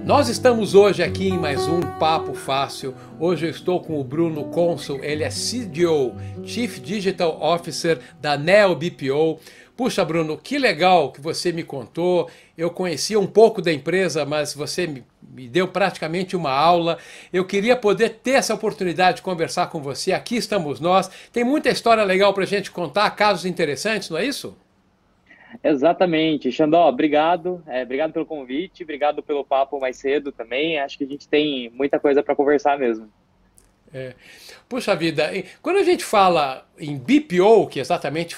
Nós estamos hoje aqui em mais um Papo Fácil. Hoje eu estou com o Bruno Consul, ele é CDO, Chief Digital Officer da Neo BPO. Puxa, Bruno, que legal que você me contou. Eu conhecia um pouco da empresa, mas você me deu praticamente uma aula. Eu queria poder ter essa oportunidade de conversar com você. Aqui estamos nós. Tem muita história legal para a gente contar, casos interessantes, não é isso? Exatamente. Xandó, obrigado. Obrigado pelo convite, obrigado pelo papo mais cedo também. Acho que a gente tem muita coisa para conversar mesmo. É. Puxa vida, quando a gente fala em BPO, que exatamente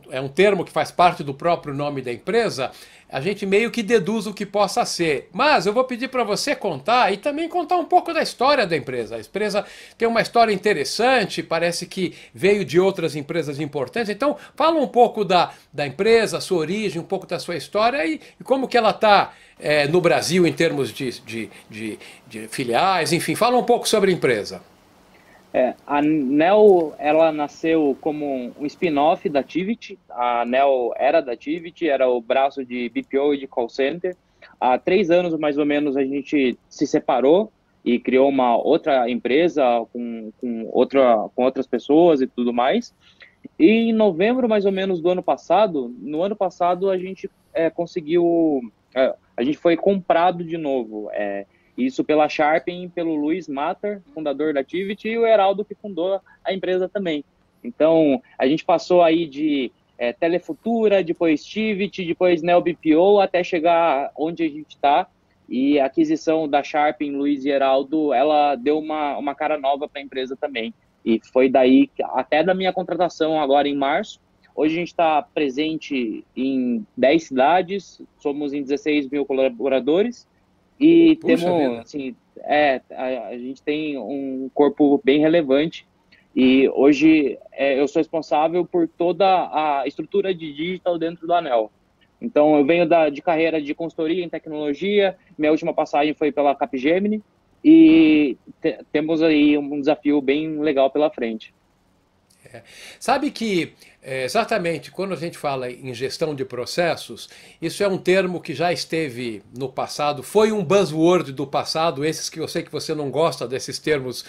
é um termo que faz parte do próprio nome da empresa, a gente meio que deduz o que possa ser. Mas eu vou pedir para você contar e também contar um pouco da história da empresa. A empresa tem uma história interessante, parece que veio de outras empresas importantes. Então, fala um pouco da empresa, a sua origem, um pouco da sua história e como que ela está no Brasil em termos de filiais, enfim, fala um pouco sobre a empresa. A Neo, ela nasceu como um spin-off da Tiviti. A Neo era da Tiviti, era o braço de BPO e de call center. Há 3 anos, mais ou menos, a gente se separou e criou uma outra empresa com outras pessoas e tudo mais. E em novembro, mais ou menos, do ano passado, no ano passado a gente conseguiu... a gente foi comprado de novo, isso pela Sharpen, pelo Luiz Matter, fundador da Tiviti, e o Heraldo, que fundou a empresa também. Então, a gente passou aí de Telefutura, depois Tiviti, depois Neo BPO, até chegar onde a gente está. E a aquisição da Sharpen, Luiz e Heraldo, ela deu uma cara nova para a empresa também. E foi daí, até da minha contratação agora em março. Hoje a gente está presente em 10 cidades, somos em 16 mil colaboradores. E Puxa temos, vida. assim, a gente tem um corpo bem relevante e hoje eu sou responsável por toda a estrutura de digital dentro do Anel. Então, eu venho de carreira de consultoria em tecnologia, minha última passagem foi pela Capgemini e temos aí um desafio bem legal pela frente. Sabe que exatamente quando a gente fala em gestão de processos, isso é um termo que já esteve no passado, foi um buzzword do passado, esses que eu sei que você não gosta desses termos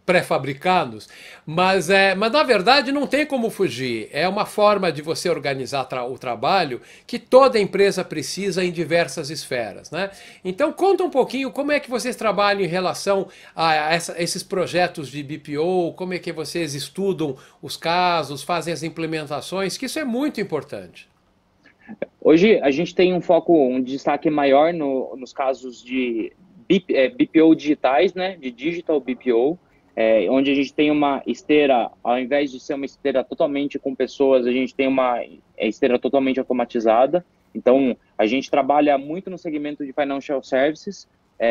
pré-fabricados, mas na verdade não tem como fugir. É uma forma de você organizar o trabalho que toda empresa precisa em diversas esferas, né? Então conta um pouquinho como é que vocês trabalham em relação a esses projetos de BPO, como é que vocês estudam os casos, fazem as implementações, que isso é muito importante. Hoje a gente tem um foco, um destaque maior nos casos de BPO digitais, né, de digital BPO, onde a gente tem uma esteira, ao invés de ser uma esteira totalmente com pessoas, a gente tem uma esteira totalmente automatizada. Então, a gente trabalha muito no segmento de financial services,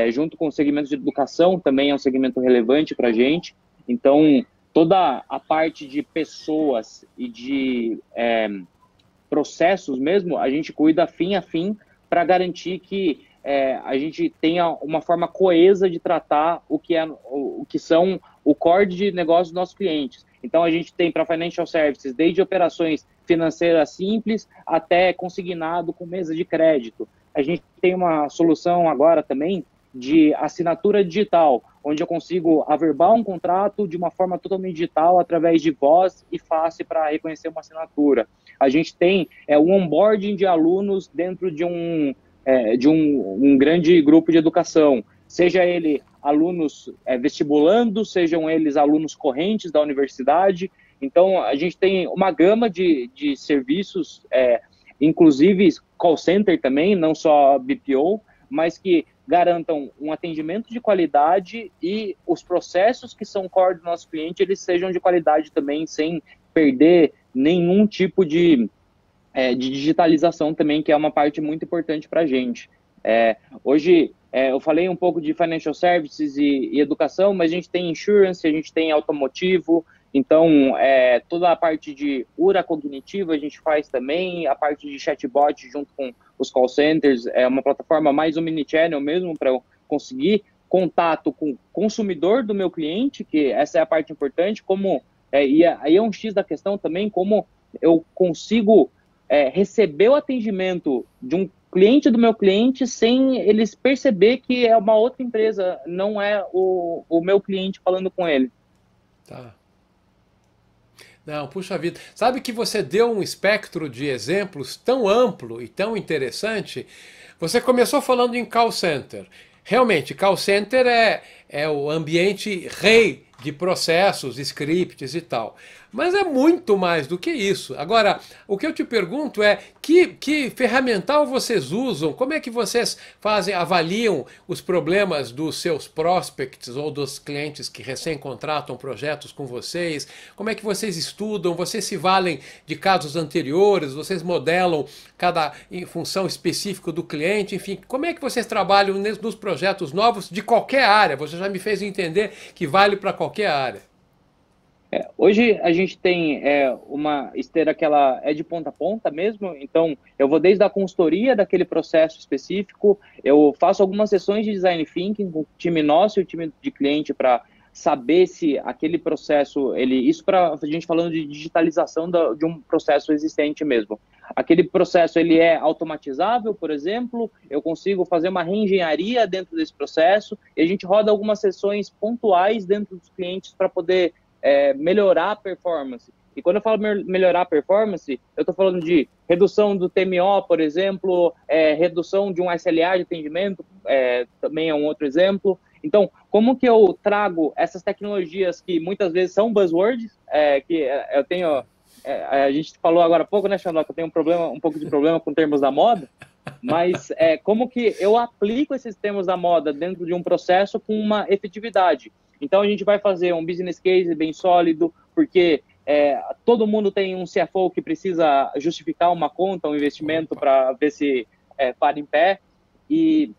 junto com o segmento de educação, também é um segmento relevante para a gente. Então, toda a parte de pessoas e de processos mesmo, a gente cuida fim a fim para garantir que a gente tenha uma forma coesa de tratar o que são o core de negócio dos nossos clientes. Então, a gente tem para financial services, desde operações financeiras simples até consignado com mesa de crédito. A gente tem uma solução agora também de assinatura digital, onde eu consigo averbar um contrato de uma forma totalmente digital através de voz e face para reconhecer uma assinatura. A gente tem um onboarding de alunos dentro de um grande grupo de educação, seja ele alunos vestibulandos, sejam eles alunos correntes da universidade. Então, a gente tem uma gama de serviços, inclusive call center também, não só BPO, mas que garantam um atendimento de qualidade e os processos que são core do nosso cliente, eles sejam de qualidade também, sem perder nenhum tipo de digitalização também, que é uma parte muito importante para a gente. Hoje, eu falei um pouco de financial services e educação, mas a gente tem insurance, a gente tem automotivo, então toda a parte de URA cognitiva a gente faz também, a parte de chatbot junto com os call centers, é uma plataforma mais omnichannel mesmo para eu conseguir contato com o consumidor do meu cliente, que essa é a parte importante, e aí é um X da questão também, como eu consigo receber o atendimento de um cliente do meu cliente sem eles perceber que é uma outra empresa, não é o meu cliente falando com ele. Tá. Não, puxa vida. Sabe que você deu um espectro de exemplos tão amplo e tão interessante. Você começou falando em call center. Realmente, call center é o ambiente rei de processos, scripts e tal. Mas é muito mais do que isso. Agora, o que eu te pergunto é que ferramental vocês usam? Como é que vocês fazem, avaliam os problemas dos seus prospects ou dos clientes que recém contratam projetos com vocês? Como é que vocês estudam? Vocês se valem de casos anteriores? Vocês modelam cada em função específica do cliente? Enfim, como é que vocês trabalham nos projetos novos de qualquer área? Você já me fez entender que vale para qualquer área. Hoje a gente tem uma esteira que ela é de ponta a ponta mesmo, então eu vou desde a consultoria daquele processo específico, eu faço algumas sessões de design thinking com o time nosso e o time de cliente para saber se aquele processo, isso para a gente falando de digitalização de um processo existente mesmo. Aquele processo ele é automatizável, por exemplo, eu consigo fazer uma reengenharia dentro desse processo e a gente roda algumas sessões pontuais dentro dos clientes para poder melhorar a performance. E quando eu falo melhorar a performance, eu estou falando de redução do TMO, por exemplo, redução de um SLA de atendimento, também é um outro exemplo. Então, como que eu trago essas tecnologias que muitas vezes são buzzwords, que eu tenho... a gente falou agora há pouco, né, Xandó, que eu tenho um pouco de problema com termos da moda, mas como que eu aplico esses termos da moda dentro de um processo com uma efetividade. Então, a gente vai fazer um business case bem sólido, porque todo mundo tem um CFO que precisa justificar uma conta, um investimento para ver se para em pé. E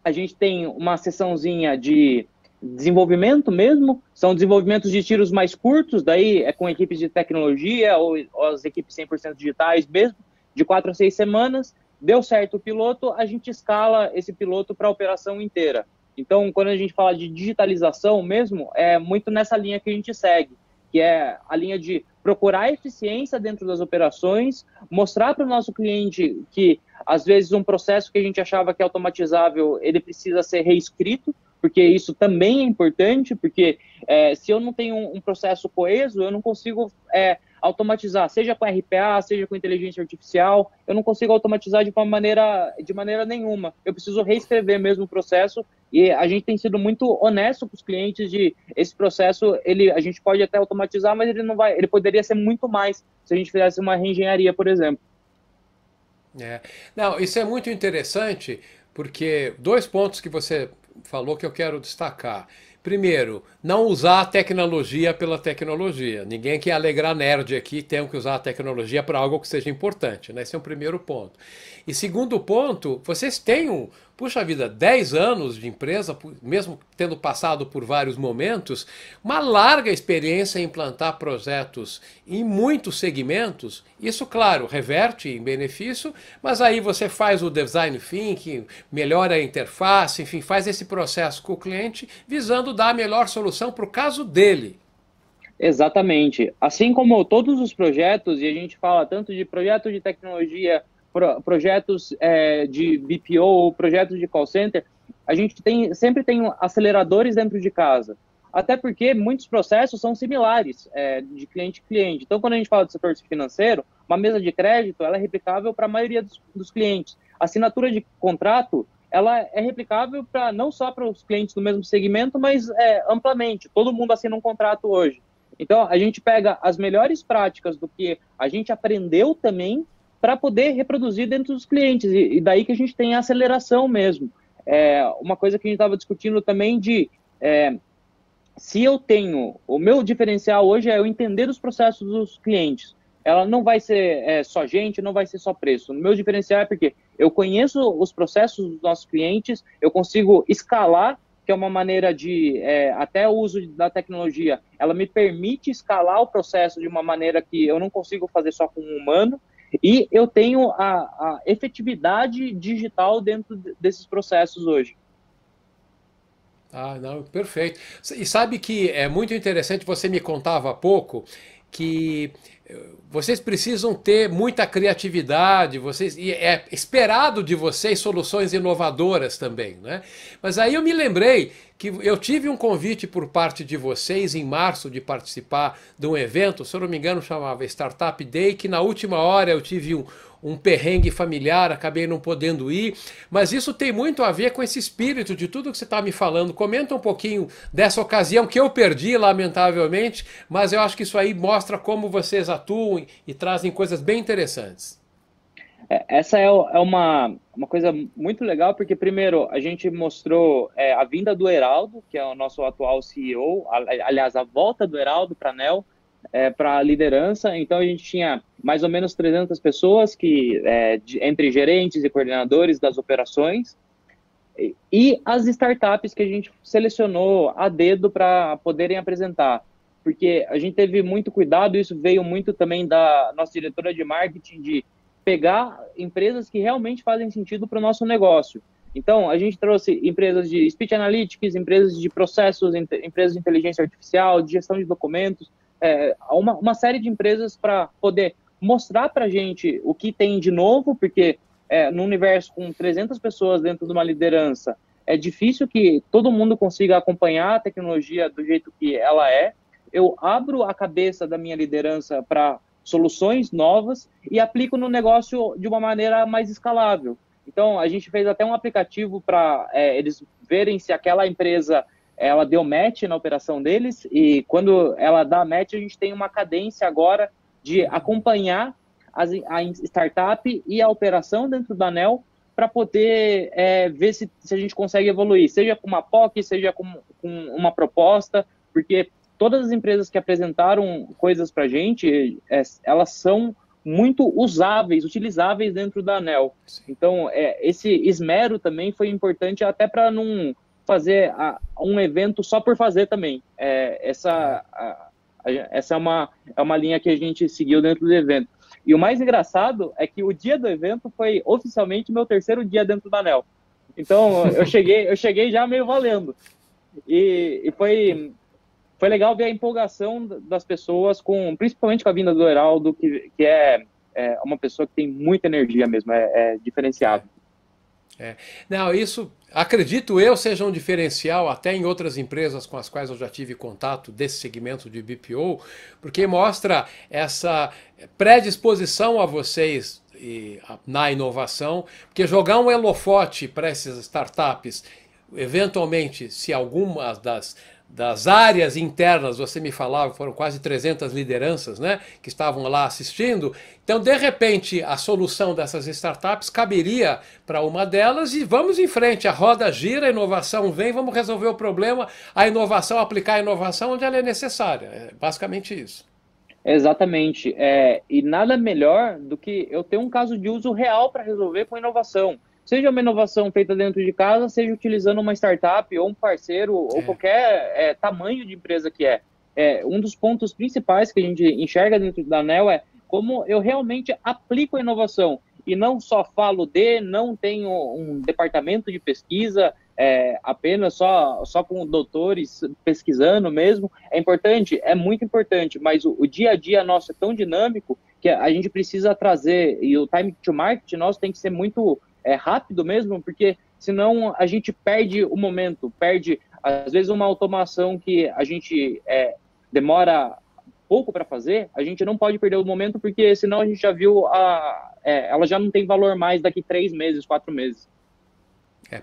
a gente tem uma sessãozinha de desenvolvimento mesmo, são desenvolvimentos de tiros mais curtos, daí com equipes de tecnologia ou as equipes 100% digitais mesmo, de 4 a 6 semanas. Deu certo o piloto, a gente escala esse piloto para a operação inteira. Então, quando a gente fala de digitalização mesmo, é muito nessa linha que a gente segue, que é a linha de procurar eficiência dentro das operações, mostrar para o nosso cliente que, às vezes, um processo que a gente achava que é automatizável, ele precisa ser reescrito, porque isso também é importante, porque se eu não tenho um processo coeso, eu não consigo automatizar, seja com RPA, seja com inteligência artificial, eu não consigo automatizar de maneira nenhuma. Eu preciso reescrever mesmo o processo e a gente tem sido muito honesto com os clientes de esse processo, a gente pode até automatizar, mas ele poderia ser muito mais se a gente fizesse uma reengenharia, por exemplo. Não, isso é muito interessante, porque 2 pontos que você falou que eu quero destacar. Primeiro, não usar a tecnologia pela tecnologia. Ninguém quer alegrar nerd aqui, tem que usar a tecnologia para algo que seja importante, né? Esse é o primeiro ponto. E segundo ponto, vocês têm, puxa vida, 10 anos de empresa, mesmo tendo passado por vários momentos, uma larga experiência em implantar projetos em muitos segmentos. Isso, claro, reverte em benefício, mas aí você faz o design thinking, melhora a interface, enfim, faz esse processo com o cliente visando dar a melhor solução para o caso dele. Exatamente. Assim como todos os projetos, e a gente fala tanto de projetos de tecnologia, projetos de BPO, projetos de call center, a gente sempre tem aceleradores dentro de casa. Até porque muitos processos são similares de cliente a cliente. Então, quando a gente fala do setor financeiro, uma mesa de crédito ela é replicável para a maioria dos clientes. A assinatura de contrato ela é replicável não só para os clientes do mesmo segmento, mas amplamente. Todo mundo assina um contrato hoje. Então, a gente pega as melhores práticas do que a gente aprendeu também para poder reproduzir dentro dos clientes. E daí que a gente tem a aceleração mesmo. Uma coisa que a gente estava discutindo também se eu tenho... O meu diferencial hoje é eu entender os processos dos clientes. Ela não vai ser só gente, não vai ser só preço. O meu diferencial é porque eu conheço os processos dos nossos clientes, eu consigo escalar, que é uma maneira de, até o uso da tecnologia, ela me permite escalar o processo de uma maneira que eu não consigo fazer só com um humano, e eu tenho a efetividade digital dentro desses processos hoje. Ah, não, perfeito. E sabe que é muito interessante, você me contava há pouco, que vocês precisam ter muita criatividade, e é esperado de vocês soluções inovadoras também, né? Mas aí eu me lembrei que eu tive um convite por parte de vocês em março de participar de um evento, se eu não me engano chamava Startup Day, que na última hora eu tive um perrengue familiar, acabei não podendo ir, mas isso tem muito a ver com esse espírito de tudo que você está me falando. Comenta um pouquinho dessa ocasião que eu perdi, lamentavelmente, mas eu acho que isso aí mostra como vocês atuam e trazem coisas bem interessantes. Essa é uma coisa muito legal, porque primeiro a gente mostrou a vinda do Heraldo, que é o nosso atual CEO, aliás, a volta do Heraldo para a ANEEL, para a liderança. Então a gente tinha mais ou menos 300 pessoas entre gerentes e coordenadores das operações e as startups que a gente selecionou a dedo para poderem apresentar, porque a gente teve muito cuidado, isso veio muito também da nossa diretora de marketing, de pegar empresas que realmente fazem sentido para o nosso negócio. Então, a gente trouxe empresas de speech analytics, empresas de processos, empresas de inteligência artificial, de gestão de documentos, uma série de empresas para poder mostrar para a gente o que tem de novo, porque no universo com 300 pessoas dentro de uma liderança, é difícil que todo mundo consiga acompanhar a tecnologia do jeito que ela é. Eu abro a cabeça da minha liderança para soluções novas e aplico no negócio de uma maneira mais escalável. Então, a gente fez até um aplicativo para eles verem se aquela empresa ela deu match na operação deles, e quando ela dá match, a gente tem uma cadência agora de acompanhar a startup e a operação dentro da ANEEL para poder ver se a gente consegue evoluir, seja com uma POC, seja com uma proposta, porque todas as empresas que apresentaram coisas para a gente, elas são muito usáveis, utilizáveis dentro da ANEEL. Então, esse esmero também foi importante até para não fazer um evento só por fazer também. Essa é uma linha que a gente seguiu dentro do evento. E o mais engraçado é que o dia do evento foi oficialmente meu terceiro dia dentro da ANEEL. Então, eu cheguei já meio valendo. E foi legal ver a empolgação das pessoas, principalmente com a vinda do Heraldo, que é uma pessoa que tem muita energia mesmo, é diferenciado. Não, isso, acredito eu, seja um diferencial até em outras empresas com as quais eu já tive contato desse segmento de BPO, porque mostra essa predisposição a vocês na inovação, porque jogar um holofote para essas startups, eventualmente, se algumas das áreas internas, você me falava, foram quase 300 lideranças, né, que estavam lá assistindo. Então, de repente, a solução dessas startups caberia para uma delas e vamos em frente. A roda gira, a inovação vem, vamos resolver o problema, a inovação, aplicar a inovação onde ela é necessária. É basicamente isso. Exatamente. E nada melhor do que eu ter um caso de uso real para resolver com inovação. Seja uma inovação feita dentro de casa, seja utilizando uma startup ou um parceiro ou qualquer tamanho de empresa que é. Um dos pontos principais que a gente enxerga dentro da ANEEL é como eu realmente aplico a inovação e não só falo não tenho um departamento de pesquisa, apenas só com doutores pesquisando mesmo. É importante, é muito importante, mas o dia a dia nosso é tão dinâmico que a gente precisa trazer, e o time to market nosso tem que ser muito rápido mesmo, porque senão a gente perde o momento, perde às vezes uma automação que a gente demora pouco para fazer, a gente não pode perder o momento, porque senão a gente já viu, ela já não tem valor mais daqui 3 meses, 4 meses.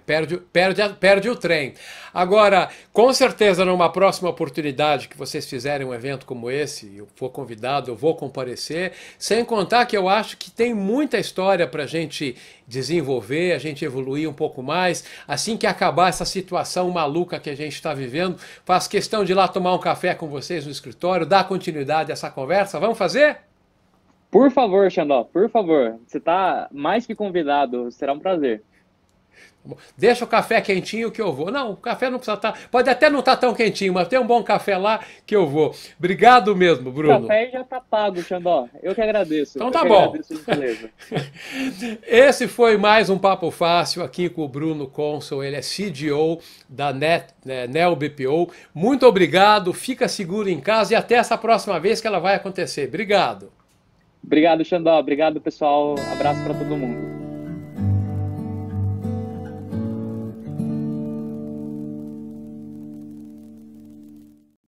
Perde o trem. Agora, com certeza, numa próxima oportunidade que vocês fizerem um evento como esse, eu for convidado, eu vou comparecer, sem contar que eu acho que tem muita história para a gente desenvolver, a gente evoluir um pouco mais. Assim que acabar essa situação maluca que a gente está vivendo, faço questão de ir lá tomar um café com vocês no escritório, dar continuidade a essa conversa. Vamos fazer? Por favor, Xandó, por favor. Você está mais que convidado, será um prazer. Deixa o café quentinho que eu vou. Não, o café não precisa estar. Pode até não estar tão quentinho, mas tem um bom café lá que eu vou. Obrigado mesmo, O Bruno. café já tá pago, Xandó. Eu que agradeço. Então Eu tá que bom. agradeço, beleza. Esse foi mais um Papo Fácil aqui com o Bruno Consul. Ele é CDO da Neo BPO. Muito obrigado. Fica seguro em casa e até essa próxima vez que ela vai acontecer. Obrigado. Obrigado, Xandó. Obrigado, pessoal. Abraço para todo mundo.